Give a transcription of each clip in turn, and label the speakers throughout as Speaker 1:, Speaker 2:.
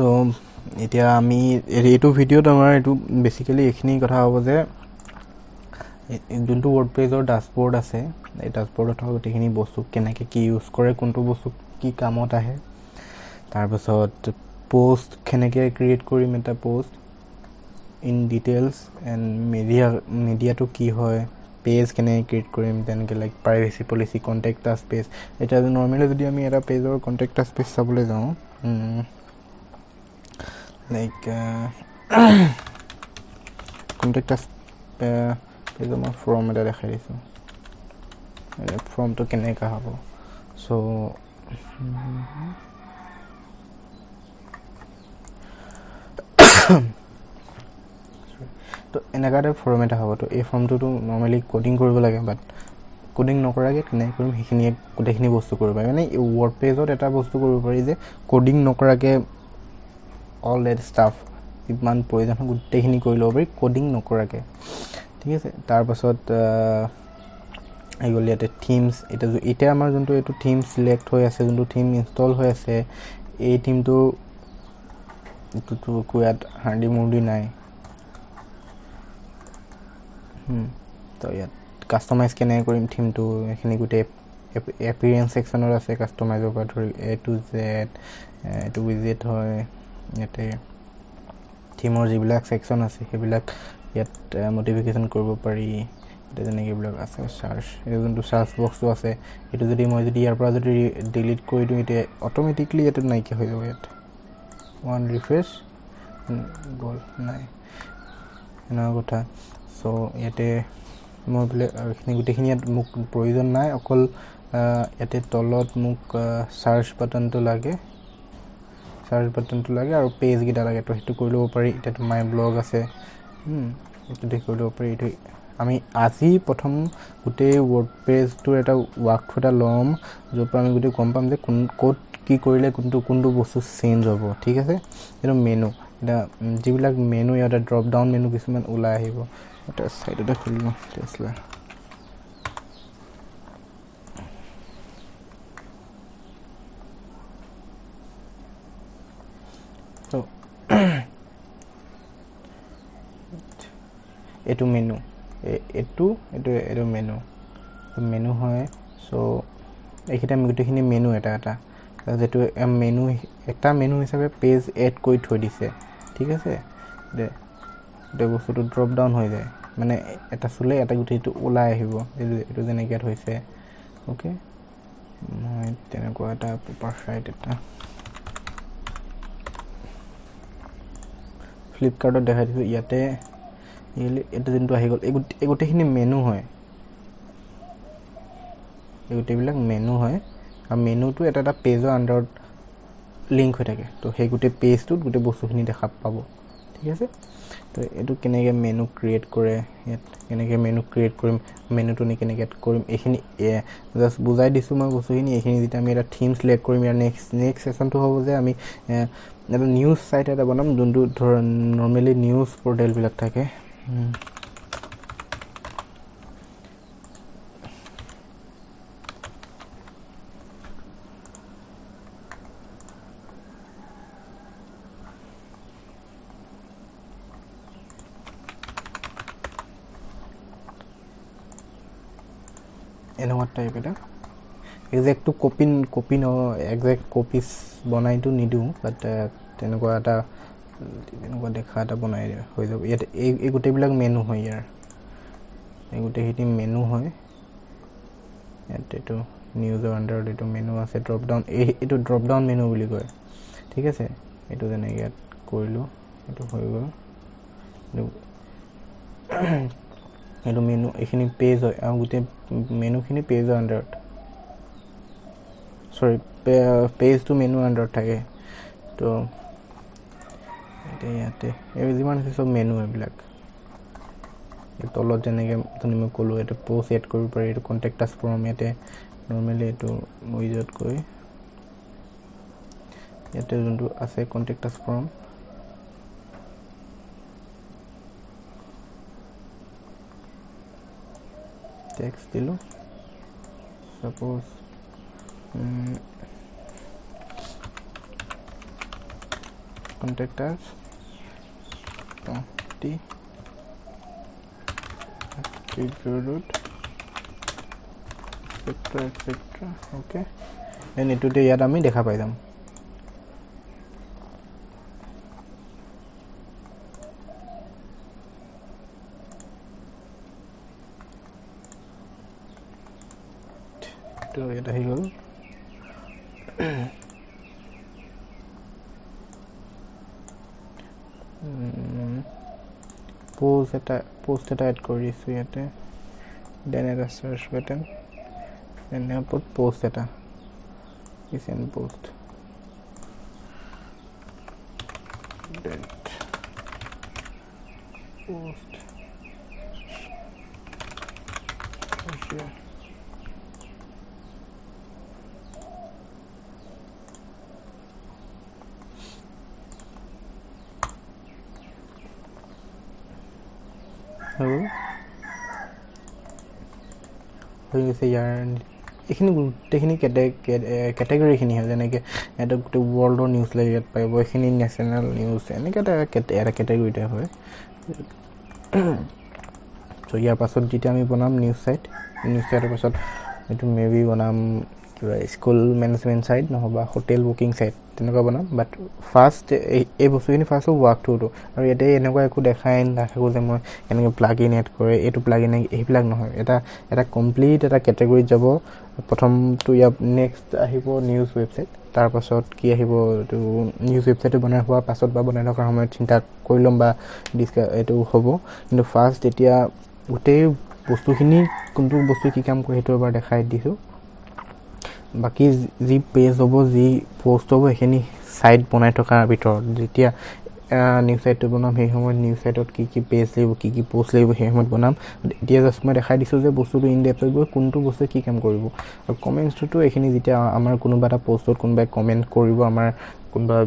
Speaker 1: So এতিয়া আমি এইটো ভিডিঅ'ত আমাৰ এইটো বেসিক্যালি এইখিনি কথা হ'ব যে যোনটো WordPress-ৰ ড্যাশবোৰ্ড আছে এই ড্যাশবোৰ্ডত থকা গোটেইখিনি বস্তু কেনেকৈ কি ইউজ কৰে কোনটো বস্তু কি কামত আহে তাৰপিছত পোষ্ট কেনেকৈ ক্ৰিয়েট কৰিম এটা পোষ্ট ইন ডিটেইলছ এণ্ড মিডিয়াটো কি হয় পেজ কেনেকৈ ক্ৰিয়েট কৰিম তেনেকৈ লাইক প্ৰাইভেচি পলিচি কণ্টেক্ট আছ পেজ এতিয়া নৰ্মেলি যদি আমি এটা পেজৰ কণ্টেক্ট আছ পেজ চাবলৈ যাওঁ লাইক কণ্টেক্ট আছ পেজৰ মই ফৰ্ম এটা দেখাই দিছোঁ ফৰ্মটো কেনেকৈ হ'ব চ' তো এনেকুৱা এটা ফৰ্ম এটা হ'ব তো এই ফৰ্মটোতো নৰ্মেলি কোডিং কৰিব লাগে বাট কোডিং নকৰাকৈ কেনেকৈ কৰিম সেইখিনি গোটেইখিনি বস্তু কৰিব পাৰি মানে WordPress-ত এটা বস্তু কৰিব পাৰি যে কোডিং নকৰাকৈ অল ডেট ষ্টাফ যিমান প্ৰয়োজন হয় গোটেইখিনি কৰি ল'ব পাৰি কোডিং নকৰাকৈ ঠিক আছে তাৰপাছত আহি গ'ল ইয়াতে থিমছ এতিয়া আমাৰ যোনটো এইটো থিম চিলেক্ট হৈ আছে যোনটো থিম ইনষ্টল হৈ আছে এই থিমটো এইটোতো একো ইয়াত হাৰ্ডি মুৰ্ডি নাই তো ইয়াত কাষ্টমাইজ কেনেকৈ কৰিম থিমটো এইখিনি গোটেই এপিৰিয়েঞ্চ ছেকশ্যনত আছে কাষ্টমাইজৰ পৰা ধৰি A to Z এইটো উইজেট হয় ইয়াতে থিমৰ যিবিলাক ছেকশ্যন আছে সেইবিলাক ইয়াত মডিফিকেশ্যন কৰিব পাৰি এতিয়া যেনেকৈ এইবিলাক আছে চাৰ্চ এই যোনটো চাৰ্চ বক্সটো আছে এইটো যদি মই ইয়াৰ পৰা যদি ডিলিট কৰি দিওঁ এতিয়া অট'মেটিকলি ইয়াতে নাইকিয়া হৈ যাব ইয়াত ওৱান ৰিফ্ৰেছ গ'ল নাই এনেকুৱা কথা চ' ইয়াতে মই বোলে এইখিনি গোটেইখিনি ইয়াত মোক প্ৰয়োজন নাই অকল ইয়াতে তলত মোক চাৰ্চ বাটনটো লাগে আৰু পেজকেইটা লাগে তো সেইটো কৰি ল'ব পাৰি এতিয়াতো মাই ব্লগ আছে এইটো দি কৰি ল'ব পাৰি এইটো আমি আজি প্ৰথম গোটেই WordPress-টোৰ এটা ৱাকথ্ৰু এটা ল'ম য'ৰ পৰা আমি গোটেই গম পাম যে ক'ত কি কৰিলে কোনটো বস্তু চেঞ্জ হ'ব ঠিক আছে এইটো মেনু এটা যিবিলাক মেনু ইয়াতে ড্ৰপ ডাউন মেনু কিছুমান ওলাই আহিব এটা চাইডতে খুলি লওঁ টেছলা তো এইটো মেনু এইটো মেনু হয় চ' এইকেইটা গোটেইখিনি মেনু এটা যিটো মেনু হিচাপে পেজ এড কৰি থৈ দিছে ঠিক আছে গোটেই বস্তুটো ড্ৰপ ডাউন হৈ যায় মানে এটা চুলে এটা গোটেইটো ওলাই আহিব এইটো যেনেকৈ ইয়াত হৈছে অ'কে মই তেনেকুৱা এটা পেপাৰ চাইট এটা ফ্লিপকাৰ্টত দেখাই দিছোঁ ইয়াতে এইটো যোনটো আহি গ'ল এই গোটেইখিনি মেনু হয় এই গোটেইবিলাক মেনু হয় আৰু মেনুটো এটা পেজৰ আণ্ডাৰত লিংক হৈ থাকে তো সেই গোটেই পেজটোত গোটেই বস্তুখিনি দেখা পাব ঠিক আছে তো এইটো কেনেকৈ মেনু ক্ৰিয়েট কৰে ইয়াত কেনেকৈ মেনু ক্ৰিয়েট কৰিম মেনুটো নি কেনেকৈ কৰিম এইখিনি জাষ্ট বুজাই দিছোঁ মই বস্তুখিনি এইখিনি যেতিয়া আমি এটা থিম চিলেক্ট কৰিম ইয়াৰ নেক্সট ছেশ্যনটো হ'ব যে আমি এটা নিউজ চাইট এটা বনাম যোনটো ধৰ নৰ্মেলি নিউজ পৰ্টেলবিলাক থাকে এনেকুৱা টাইপ এটা একজেক্টটো একজেক্ট কপিজ বনাইতো নিদিওঁ বাট তেনেকুৱা দেখা এটা বনাই হৈ যাব ইয়াত এই গোটেইবিলাক মেনু হয় ইয়াৰ এই গোটেইখিনি মেনু হয় ইয়াত এইটো নিউজৰ আণ্ডাৰত এইটো মেনু আছে ড্ৰপ ডাউন এইটো ড্ৰপ ডাউন মেনু বুলি কয় ঠিক আছে এইটো যেনেকৈ ইয়াত কৰিলোঁ এইটো হৈ গ'ল এইটো মেনু এইখিনি পেজ হয় আৰু গোটেই মেনুখিনি পেজৰ আণ্ডাৰত পেজটো মেনু আণ্ডাৰত থাকে তো ইয়াতে এই যিমান আছে চব মেনু এইবিলাক তলত যেনেকৈ মই ক'লোঁ এইটো পষ্ট এড কৰিব পাৰি এইটো কণ্টেক্ট আছ ফৰ্ম ইয়াতে নৰ্মেলি এইটো উইজতকৈ ইয়াতে যোনটো আছে কণ্টেক্ট আছ ফৰ্ম টেক্সট দিলোঁ suppose contact us t root etc. Okay, then এটুতে ইয়াত আমি দেখা পাই যাম তো এটা আহি গ'ল post এটা add কৰি দিছো ইয়াতে then এটা search button then I put post এটা is in post that post share হৈ গৈছে ইয়াৰ এইখিনি গোটেইখিনি কেটেগৰীখিনি হয় যেনেকৈ এটা গোটেই ৱৰ্ল্ডৰ নিউজ লাগে ইয়াত পাব এইখিনি নেশ্যনেল নিউজ এনেকৈ এটা কেটেগৰীতে হয় চ' ইয়াৰ পাছত যেতিয়া আমি বনাম নিউজ চাইটৰ পাছত এইটো মেবি বনাম কিবা স্কুল মেনেজমেণ্ট চাইট নহ'বা হোটেল বুকিং চাইট তেনেকুৱা বনাম বাট ফাৰ্ষ্ট এই বস্তুখিনি ফাৰ্ষ্ট ৱাৰ্ক থ্ৰুটো আৰু ইয়াতে এনেকুৱা একো দেখাই নাথাকোঁ যে মই এনেকৈ প্লাগ ইন এড কৰে এইটো প্লাগ ইন সেইবিলাক নহয় এটা কমপ্লিট এটা কেটেগৰীত যাব প্ৰথমটো ইয়াৰ নেক্সট আহিব নিউজ ৱেবছাইট তাৰপাছত কি আহিব এইটো নিউজ ৱেবছাইটটো বনাই হোৱাৰ পাছত বা বনাই থকাৰ সময়ত চিন্তা কৰি ল'ম বা এইটো হ'ব কিন্তু ফাৰ্ষ্ট এতিয়া গোটেই বস্তুখিনি কোনটো বস্তু কি কাম কৰে সেইটো এবাৰ দেখাই দিছোঁ বাকী যি পেজ হ'ব যি পোষ্ট হ'ব সেইখিনি চাইট বনাই থকাৰ ভিতৰত যেতিয়া নিউজ চাইটটো বনাম সেই সময়ত নিউজ চাইটত কি কি পেজ লাগিব কি কি পোষ্ট লাগিব সেই সময়ত বনাম এতিয়া জাষ্ট মই দেখাই দিছোঁ যে বস্তুটো ইনডেপথত গৈ কোনটো বস্তুৱে কি কাম কৰিব আৰু কমেণ্টছটোতো এইখিনি যেতিয়া আমাৰ কোনোবা এটা পোষ্টত কোনোবাই কমেণ্ট কৰিব আমাৰ কোনোবা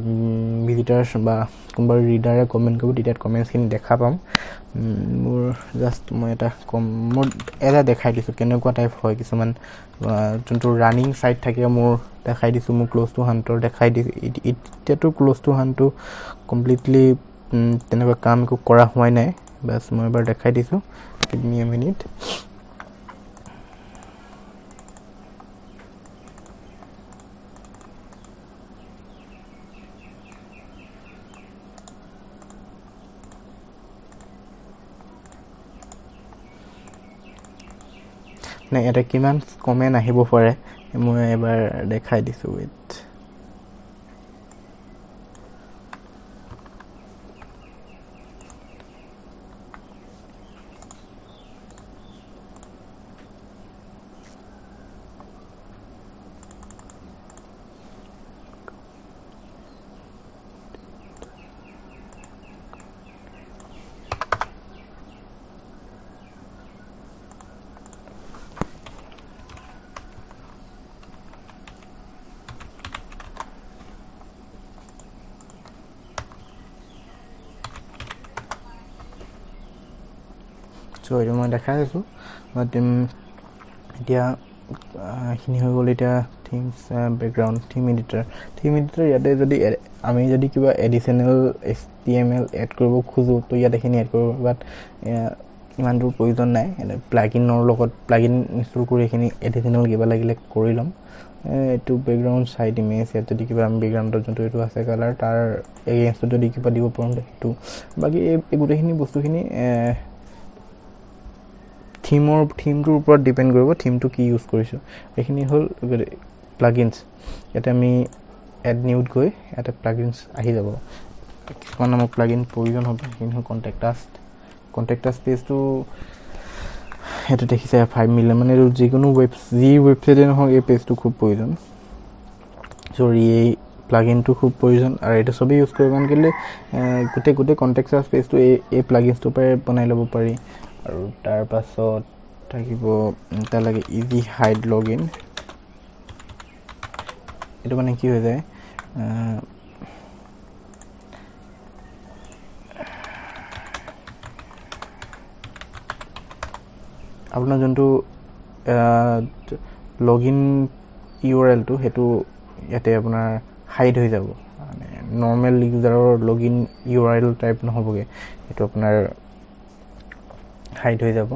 Speaker 1: ভিজিটাৰ্ছ বা কোনোবা ৰিডাৰে কমেণ্ট কৰিব তেতিয়া কমেণ্টছখিনি দেখা পাম মোৰ জাষ্ট মই এটা দেখাই দিছোঁ কেনেকুৱা টাইপ হয় কিছুমান যোনটো ৰানিং চাইট থাকে মোৰ দেখাই দিছোঁ মোৰ ক্ল'জ টু হাণ্টৰ দেখাই দিছোঁ এতিয়াতো ক্ল'জ টু হাণ্টটো কমপ্লিটলি তেনেকুৱা কাম একো কৰা হোৱাই নাই বাছ মই এবাৰ দেখাই দিছোঁ গিভ মি এ মিনিট এটা কিমান কমেণ্ট আহিব পাৰে মই এবাৰ দেখাই দিছোঁ উইথ চ' এইটো মই দেখাই আছোঁ বাট এতিয়া এইখিনি হৈ গ'ল এতিয়া থিমছ বেকগ্ৰাউণ্ড থিম এডিটাৰ ইয়াতে যদি আমি যদি কিবা এডিশ্যনেল HTML এড কৰিব খোজোঁ তো ইয়াত এইখিনি এড কৰিব বাট ইমান দূৰ প্ৰয়োজন নাই প্লাগিনৰ লগত প্লাগিন ইনষ্টল কৰি এইখিনি এডিশ্যনেল কিবা লাগিলে কৰি ল'ম এইটো বেকগ্ৰাউণ্ড চাইড ইমেজ ইয়াত যদি কিবা আমি বেকগ্ৰাউণ্ডত যোনটো এইটো আছে কালাৰ তাৰ এগেইনষ্টত যদি কিবা দিব পাৰোঁ সেইটো বাকী এই গোটেইখিনি বস্তুখিনি থিমটোৰ ওপৰত ডিপেণ্ড কৰিব থিমটো কি ইউজ কৰিছোঁ এইখিনি হ'ল প্লাগিনছ ইয়াতে আমি এড নিউত গৈ ইয়াতে প্লাগিনছ আহি যাব কিছুমান আমাক প্লাগিন প্ৰয়োজন হ'ব সেইখিনি হ'ল কণ্টেক্ট আছ পেজটো সেইটো দেখিছে 5 মিলিয়ন মানে এইটো যিকোনো ৱেবছাইটে নহওক এই পেজটো খুব প্ৰয়োজন এই প্লাগিনটো খুব প্ৰয়োজন আৰু এইটো চবেই ইউজ কৰিব কাৰণ কেলৈ গোটেই কণ্টেক্ট আছ পেজটো এই প্লাগিনছটোৰ পৰাই বনাই ল'ব পাৰি আৰু তাৰ পাছত থাকিব এটা লাগে ইজি হাইড লগ ইন এইটো মানে কি হৈ যায় আপোনাৰ যোনটো লগ ইন URLটো সেইটো ইয়াতে আপোনাৰ হাইড হৈ যাব মানে নৰ্মেল ইউজাৰৰ লগইন URL টাইপ নহ'বগৈ, এইটো আপোনাৰ হাইড হৈ যাব।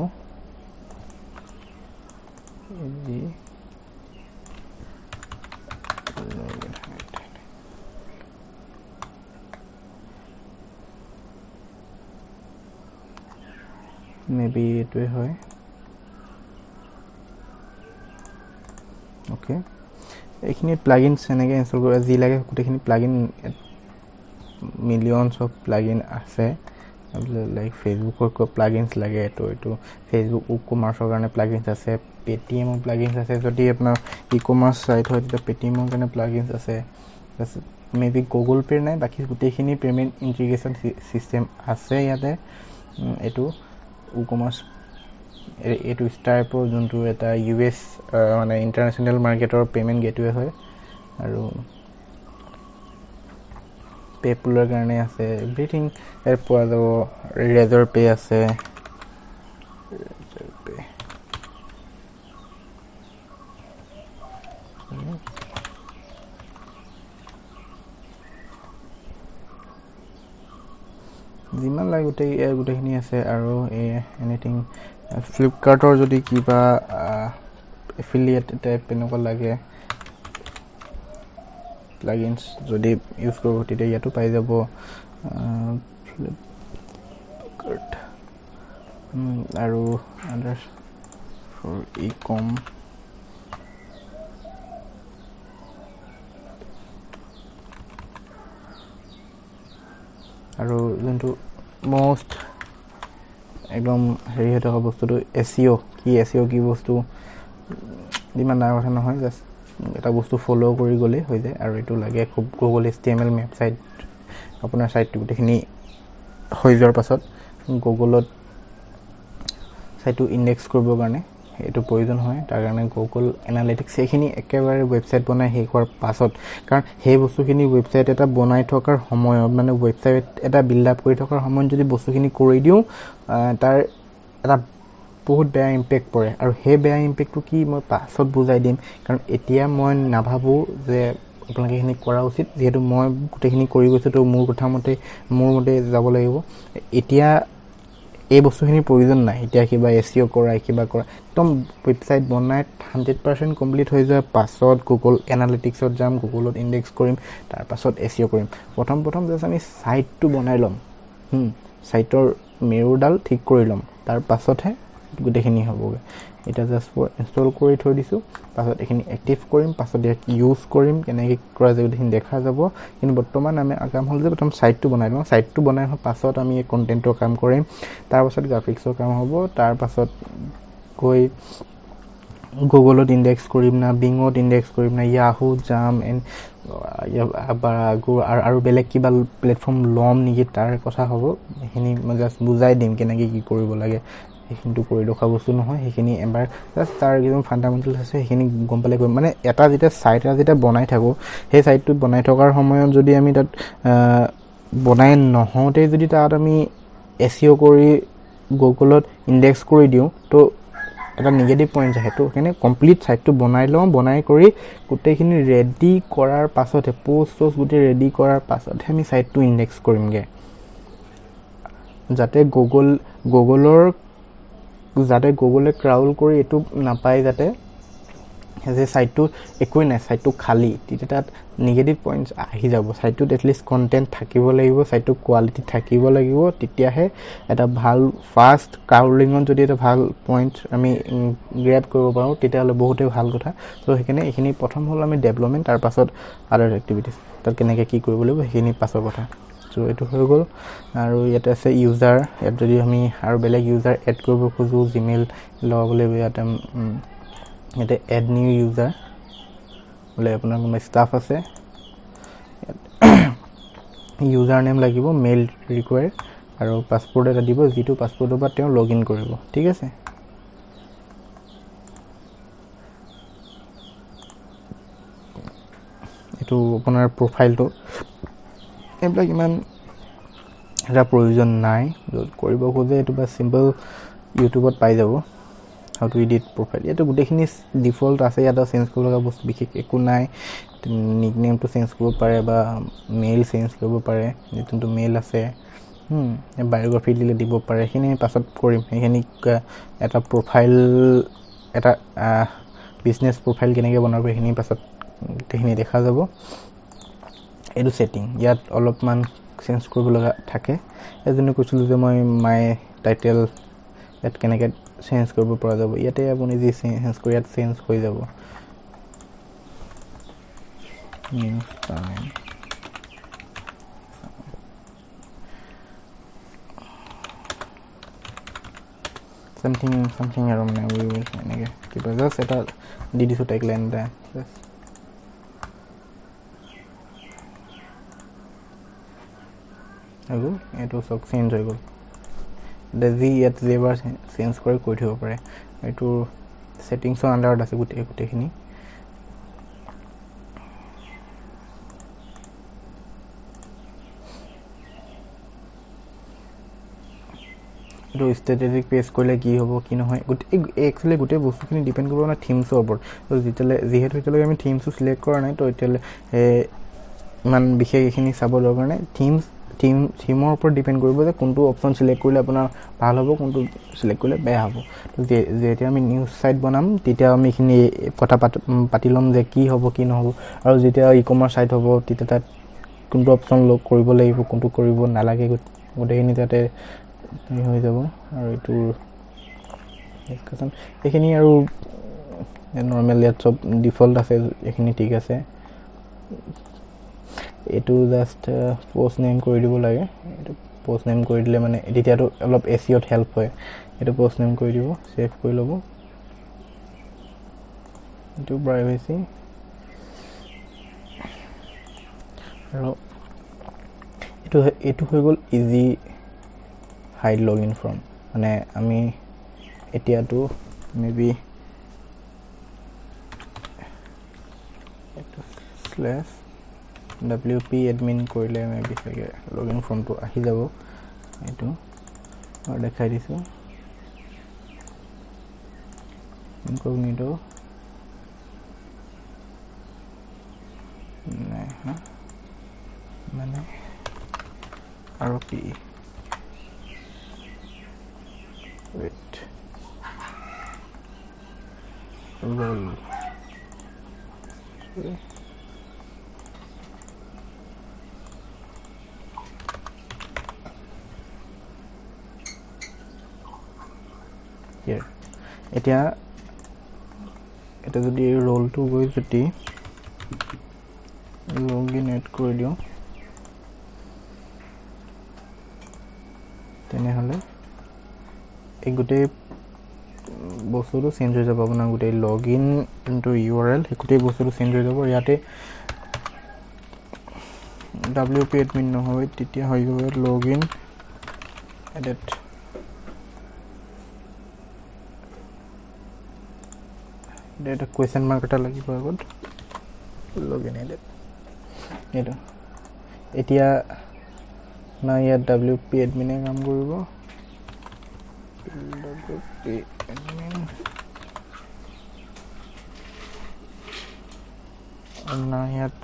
Speaker 1: মেবি এইটোৱে হয়। অ'কে, এইখিনি প্লাগইনছ এনেকৈ ইনষ্টল কৰিব, যি লাগে গোটেইখিনি প্লাগইন, মিলিয়নছ অফ প্লাগইন আছে। লাইক ফেচবুকৰ প্লাগইনছ লাগে, এইটো ফেচবুক ই-কমাৰ্চৰ কাৰণে প্লাগইনছ আছে, পেটিএমৰ প্লাগইনছ আছে। যদি আপোনাৰ ই-কমাৰ্চ চাইট হয় তেতিয়া পেটিএমৰ কাৰণে প্লাগইনছ আছে। মেবি গুগল পে'ৰ নাই, বাকী গোটেইখিনি পে'মেণ্ট ইণ্টিগ্ৰেশ্যন ছিষ্টেম আছে ইয়াতে। এইটো ই-কমাৰ্চ, এইটো ষ্টাইপৰ যোনটো এটা US মানে ইণ্টাৰনেশ্যনেল মাৰ্কেটৰ পে'মেণ্ট গেটৱে হয়। আৰু পে'পুলৰ কাৰণে আছে, এভৰিথিং ইয়াত পোৱা যাব। ৰেজৰ পে' আছে, যিমান লাগে গোটেইখিনি আছে। আৰু এনিথিং ফ্লিপকাৰ্টৰ যদি কিবা এফিলিয়েট টাইপ এনেকুৱা লাগে প্লাগইনছ যদি ইউজ কৰোঁ তেতিয়া ইয়াতো পাই যাব। ফ্লিপকাৰ্ট আৰু আদাৰ্ছ ফৰ ই-কম, আৰু যোনটো মষ্ট একদম হেৰি হৈ থকা বস্তুটো SEO কি বস্তু, ইমান ডাঙৰ কথা নহয়, জাষ্ট এটা বস্তু ফ'ল' কৰি গ'লেই হৈ যায়। আৰু এইটো লাগে খুব গুগল HTML মেপ চাইট, আপোনাৰ চাইটটো গোটেইখিনি হৈ যোৱাৰ পাছত গুগলত চাইটটো ইণ্ডেক্স কৰিবৰ কাৰণে এইটো প্ৰয়োজন হয়। তাৰ কাৰণে গুগল এনালিটিক্স সেইখিনি একেবাৰে ৱেবছাইট বনাই শেষ হোৱাৰ পাছত, কাৰণ সেই বস্তুখিনি ৱেবছাইট এটা বনাই থকাৰ সময়ত, মানে ৱেবছাইট এটা বিল্ড আপ কৰি থকাৰ সময়ত যদি বস্তুখিনি কৰি দিওঁ, তাৰ এটা বহুত বেয়া ইম্পেক্ট পৰে। আৰু সেই বেয়া ইম্পেক্টটো কি মই পাছত বুজাই দিম, কাৰণ এতিয়া মই নাভাবোঁ যে আপোনালোকে এইখিনি কৰা উচিত, যিহেতু মই গোটেইখিনি কৰি গৈছোঁ। তো মোৰ মতে যাব লাগিব। এতিয়া এই বস্তুখিনিৰ প্ৰয়োজন নাই। এতিয়া কিবা SEO কৰা, কিবা কৰা, একদম ৱেবছাইট বনাই 100% কমপ্লিট হৈ যোৱাৰ পাছত গুগল এনালিটিক্সত যাম, গুগলত ইণ্ডেক্স কৰিম, তাৰপাছত SEO কৰিম। প্ৰথম জাষ্ট আমি ছাইটটো বনাই ল'ম, ছাইটৰ মেৰুডাল ঠিক কৰি ল'ম, তাৰ পাছতহে গোটেইখিনি হ'বগৈ। এতিয়া জাষ্ট ইনষ্টল কৰি থৈ দিছোঁ, পাছত এইখিনি এক্টিভ কৰিম, পাছত ইয়াক ইউজ কৰিম, কেনেকৈ কৰা যায় গোটেইখিনি দেখা যাব। কিন্তু বৰ্তমান আমি কাম হ'ল যে প্ৰথম ছাইটটো বনাই লওঁ। ছাইটটো বনাই হোৱাৰ পাছত আমি এই কণ্টেণ্টৰ কাম কৰিম, তাৰপাছত গ্ৰাফিক্সৰ কাম হ'ব, তাৰপাছত গৈ গুগলত ইণ্ডেক্স কৰিম না, বিঙত ইণ্ডেক্স কৰিম না, য়াহুত যাম, আৰু বেলেগ কিবা প্লেটফৰ্ম ল'ম নেকি, তাৰ কথা হ'ব। সেইখিনি মই জাষ্ট বুজাই দিম কেনেকৈ কি কৰিব লাগে। সেইখিনিতো কৰি ৰখা বস্তু নহয়, সেইখিনি এবাৰ জাষ্ট তাৰ কিছুমান ফাণ্ডামেণ্টেলছ আছে সেইখিনি গম পালে কৰিম। মানে ছাইট এটা যেতিয়া বনাই থাকোঁ, সেই ছাইটটো বনাই থকাৰ সময়ত যদি আমি তাত বনাই নহওঁতেই যদি তাত আমি SEO কৰি গুগলত ইণ্ডেক্স কৰি দিওঁ, তো এটা নিগেটিভ পইণ্ট আহে। তো সেইকাৰণে কমপ্লিট ছাইটটো বনাই লওঁ, বনাই কৰি গোটেইখিনি ৰেডি কৰাৰ পাছতহে, পোষ্ট গোটেই ৰেডি কৰাৰ পাছতহে আমি ছাইটটো ইণ্ডেক্স কৰিমগৈ, যাতে গুগলে ক্ৰাউল কৰি এইটো নাপায়, যাতে যে ছাইটটো একোৱেই নাই, ছাইটটো খালী। তেতিয়া তাত নিগেটিভ পইণ্টছ আহি যাব। ছাইটটোত এটলিষ্ট কণ্টেণ্ট থাকিব লাগিব, ছাইটটোৰ কোৱালিটি থাকিব লাগিব, তেতিয়াহে এটা ভাল ফাষ্ট ক্ৰাউলিঙত যদি এটা ভাল পইণ্ট আমি গ্ৰেব কৰিব পাৰোঁ, তেতিয়াহ'লে বহুতেই ভাল কথা। ত' সেইকাৰণে এইখিনি প্ৰথম হ'ল আমি ডেভেলপমেণ্ট, তাৰপাছত আদাৰ এক্টিভিটিছ, তাত কেনেকৈ কি কৰিব লাগিব সেইখিনি পাছৰ কথা। চ' এইটো হৈ গ'ল। আৰু ইয়াতে আছে ইউজাৰ, ইয়াত যদি আমি আৰু বেলেগ ইউজাৰ এড কৰিব খোজোঁ, জিমেইল লগাব লাগিব। ইয়াতে এড নিউ ইউজাৰ বোলে আপোনাৰ কোনোবা ষ্টাফ আছে, ইউজাৰ নেম লাগিব, মেইল ৰিকুৱায়াৰ, আৰু পাছপৰ্ট এটা দিব, যিটো পাছপৰ্টৰ পৰা তেওঁ লগ ইন কৰিব। ঠিক আছে, এইটো আপোনাৰ প্ৰফাইলটো, এইবিলাক ইমান এটা প্ৰয়োজন নাই। য'ত কৰিব খোজে এইটো বা চিম্পল ইউটিউবত পাই যাব, হাউ টু এডিট প্ৰফাইল। ইয়াতো গোটেইখিনি ডিফল্ট আছে, ইয়াত চেঞ্জ কৰিব লগা বস্তু বিশেষ একো নাই। নিকনেমটো চেঞ্জ কৰিব পাৰে বা মেইল চেঞ্জ কৰিব পাৰে, যোনটো মেইল আছে বায়োগ্ৰাফি দিলে দিব পাৰে। সেইখিনি পাছত কৰিম। সেইখিনি এটা প্ৰফাইল, এটা বিজনেছ প্ৰফাইল কেনেকৈ বনাব সেইখিনি পাছত গোটেইখিনি দেখা যাব। এইটো ছেটিং, ইয়াত অলপমান চেঞ্জ কৰিব লগা থাকে। এজনে কৈছিলোঁ যে মই মাই টাইটেল ইয়াত কেনেকৈ চেঞ্জ কৰিব পৰা যাব। ইয়াতে আপুনি যি চেঞ্জ কৰি ইয়াত চেঞ্জ হৈ যাব। নিউজ টাইম চামথিং আৰু মানে এনেকৈ কিবা জাষ্ট এটা দি দিছোঁ টেগ লাইন এটা জাষ্ট। হৈ গ'ল, এইটো চব চেঞ্জ হৈ গ'ল। যি ইয়াত যেইবাৰ চেঞ্জ কৰি থ'ব পাৰে। এইটো ছেটিংছৰ আণ্ডাৰত আছে গোটেইখিনি। এইটো ষ্ট্ৰেটেজিক পেজ কৰিলে কি হ'ব কি নহয়, একচুৱেলি গোটেই বস্তুখিনি ডিপেণ্ড কৰিব মানে থিমছৰ ওপৰত। যিহেতু এতিয়ালৈকে আমি থিমছটো চিলেক্ট কৰা নাই, তো এতিয়ালৈ ইমান বিশেষ এইখিনি চাব দৰকাৰ নাই। থিমৰ ওপৰত ডিপেণ্ড কৰিব যে কোনটো অপশ্যন চিলেক্ট কৰিলে আপোনাৰ ভাল হ'ব, কোনটো চিলেক্ট কৰিলে বেয়া হ'ব। তো যেতিয়া আমি নিউজ ছাইট বনাম তেতিয়া আমি এইখিনি কথা পাতি ল'ম যে কি হ'ব কি নহ'ব। আৰু যেতিয়া ই-কমাৰ্চ ছাইট হ'ব তেতিয়া তাত কোনটো অপশ্যন কৰিব লাগিব, কোনটো কৰিব নালাগে, গোটেইখিনি তাতে হৈ যাব। আৰু এইখিনি আৰু নৰ্মেল ইয়াত চব ডিফল্ট আছে, এইখিনি ঠিক আছে। এইটো জাষ্ট প'ষ্ট নেম কৰি দিব লাগে। এইটো প'ষ্ট নেম কৰি দিলে মানে তেতিয়াতো অলপ SEOত হেল্প হয়। এইটো প'ষ্ট নেম কৰি দিব, ছেভ কৰি ল'ব। এইটো প্ৰাইভেচি। আৰু এইটো হৈ গ'ল ইজি হাইড লগইন ফ্ৰম। মানে আমি এতিয়াতো মেবি /WP এডমিন কৰিলে মেবি চাগে লগইন ফৰ্মটো আহি যাব। এইটো মই দেখাই দিছোঁ। ইনকগনিটো মানে আৰু কি roll here. এতিয়া যদি ৰোলটো গৈ যদি লগইন এড কৰি দিওঁ তেনেহ'লে এই গোটেই বস্তুটো চেঞ্জ হৈ যাব। আপোনাৰ গোটেই লগইন যোনটো URL সেই গোটেই বস্তুটো চেঞ্জ হৈ যাব। ইয়াতে WP এডমিন নহয়, তেতিয়া হৈ যাব লগইন এডেড। এটা কুৱেশ্যন মাৰ্ক এটা লাগিব আগত, লগইন এডেড। এইটো এতিয়া না ইয়াত WP এডমিনে কাম কৰিব। WP এডমিন না ইয়াত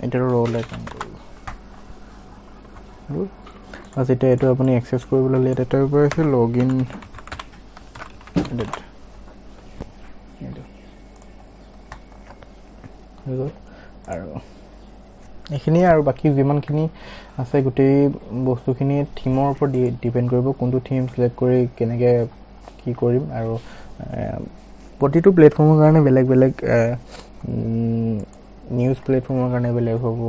Speaker 1: এটা ৰোলে কাম কৰিব। যেতিয়া এইটো আপুনি এক্সেছ কৰিবলৈ হ'লে ইয়াত এটাৰ পৰা আছে লগইন এডেড। হৈ গ'ল। আৰু এইখিনিয়ে আৰু বাকী যিমানখিনি আছে গোটেই বস্তুখিনি থিমৰ ওপৰত ডিপেণ্ড কৰিব, কোনটো থিম চিলেক্ট কৰি কেনেকৈ কি কৰিম। আৰু প্ৰতিটো প্লেটফৰ্মৰ কাৰণে বেলেগ বেলেগ, নিউজ প্লেটফৰ্মৰ কাৰণে বেলেগ হ'ব,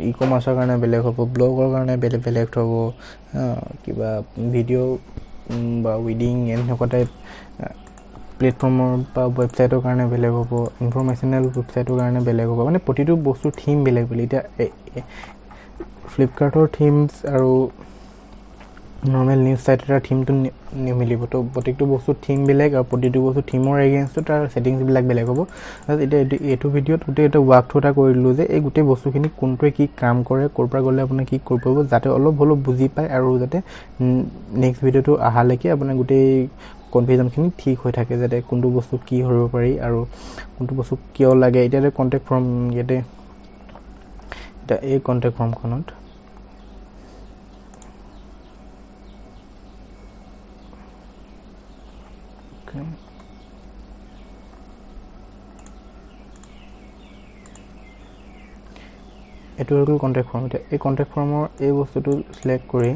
Speaker 1: ই-কমাৰ্চৰ কাৰণে বেলেগ হ'ব, ব্লগৰ কাৰণে বেলেগ বেলেগ হ'ব, কিবা ভিডিঅ' বা ৱেডিং এনেকুৱা টাইপ প্লেটফৰ্মৰ বা ৱেবছাইটৰ কাৰণে বেলেগ হ'ব, ইনফৰমেশ্যনেল ৱেবছাইটৰ কাৰণে বেলেগ হ'ব। মানে প্ৰতিটো বস্তুৰ থিম বেলেগ বেলেগ। এতিয়া ফ্লিপকাৰ্টৰ থিমছ আৰু নৰ্মেল নিউজ ছাইট এটাৰ থিমটো নিমিলিব। তো প্ৰত্যেকটো বস্তুৰ থিম বেলেগ আৰু প্ৰতিটো বস্তু থিমৰ এগেইনষ্টটো তাৰ ছেটিংছবিলাক বেলেগ হ'ব। এতিয়া এইটো ভিডিঅ'ত গোটেই এটা ৱাক থ্ৰু এটা কৰি দিলোঁ যে এই গোটেই বস্তুখিনি কোনটোৱে কি কাম কৰে, ক'ৰ পৰা গ'লে আপোনাৰ কি কৰিব পাৰিব, যাতে অলপ হ'লেও বুজি পায় আৰু যাতে নেক্সট ভিডিঅ'টো অহালৈকে আপোনাৰ গোটেই কনফিউজনখিনি ঠিক হৈ থাকে যাতে কোনটো বস্তু কি কৰিব পাৰি আৰু কোনটো বস্তু কিয় লাগে এতিয়া কণ্টেক্ট ফৰ্ম ইয়াতে এটা এই কণ্টেক্ট ফৰ্মখনত এইটো হ'ল কণ্টেক্ট ফৰ্ম এতিয়া এই কণ্টেক্ট ফৰ্মৰ এই বস্তুটো সিলেক্ট কৰি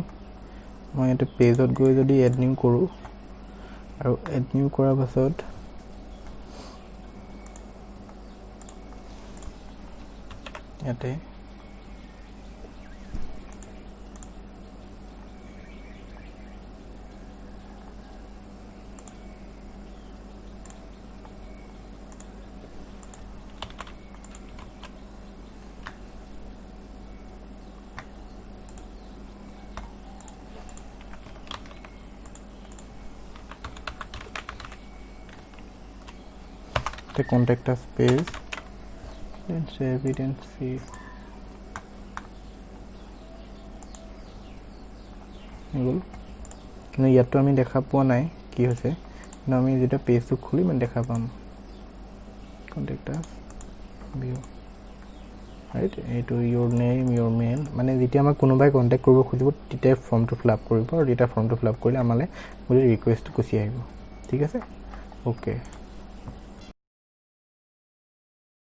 Speaker 1: মই ইয়াতে পেজত গৈ যদি এড নিউ কৰোঁ আৰু এড নিউ কৰাৰ পাছত ইয়াতে the contact us page and save it and see কিন্তু ইয়াতো আমি দেখা পোৱা নাই কি হৈছে কিন্তু আমি যেতিয়া পেজটো খুলি মানে দেখা পাম contact us view right এইটো your name your mail মানে যেতিয়া আমাক কোনোবাই কন্টাক্ট কৰিব খুজিব তেতিয়া ফৰ্মটো ফিল আপ কৰিব আৰু যেতিয়া ফৰ্মটো ফিল আপ কৰিলে আমালে বুলি ৰিকুৱেষ্ট গুচি আহিব ঠিক আছে ওকে